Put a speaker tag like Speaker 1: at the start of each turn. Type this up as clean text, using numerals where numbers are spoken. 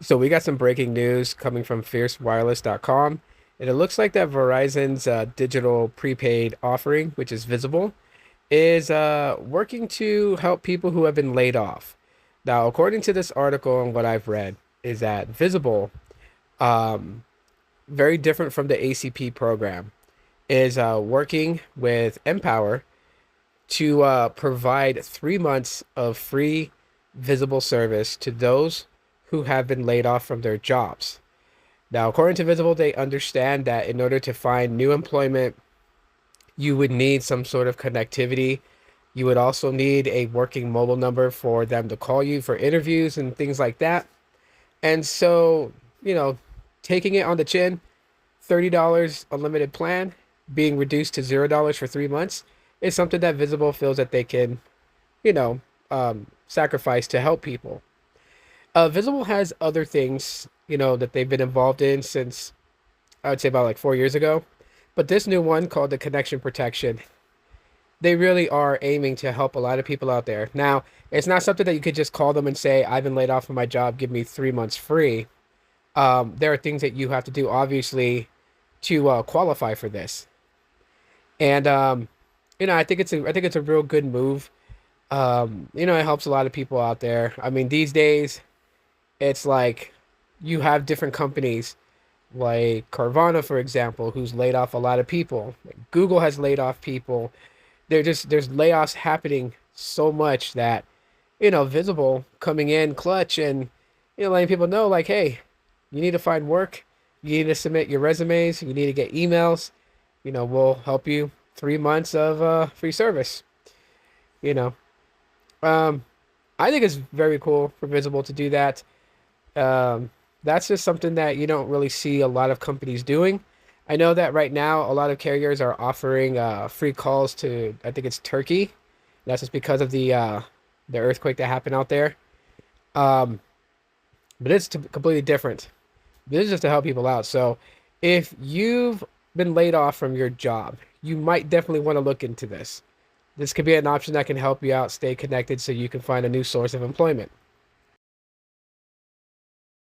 Speaker 1: So we got some breaking news coming from fiercewireless.com, and it looks like that Verizon's digital prepaid offering, which is Visible, is working to help people who have been laid off. Now, according to this article and what I've read, is that Visible, um, very different from the ACP program, is working with Empower to provide 3 months of free Visible service to those who have been laid off from their jobs. Now, according to Visible, they understand that in order to find new employment, you would need some sort of connectivity. You would also need a working mobile number for them to call you for interviews and things like that. And so, you know, taking it on the chin, $30 unlimited plan being reduced to $0 for 3 months is something that Visible feels that they can, you know, sacrifice to help people. Visible has other things, that they've been involved in since I would say about like 4 years ago. But this new one called the Connection Protection, they really are aiming to help a lot of people out there. Now, it's not something that you could just call them and say, I've been laid off from my job, give me 3 months free. There are things that you have to do, obviously, to qualify for this. And I think it's a real good move. It helps a lot of people out there. I mean, these days, it's like you have different companies like Carvana, for example, who's laid off a lot of people. Google has laid off people. There's layoffs happening so much that, Visible coming in clutch and, letting people know like, hey, you need to find work, you need to submit your resumes, you need to get emails, we'll help you 3 months of free service, you know. Um, I think it's very cool for Visible to do that. Um, that's just something that you don't really see a lot of companies doing. I know that right now a lot of carriers are offering free calls to, I think it's Turkey. That's just because of the earthquake that happened out there. Um, but it's completely different. This is just to help people out. So if you've been laid off from your job, you might definitely want to look into this. This could be an option that can help you out, stay connected so you can find a new source of employment.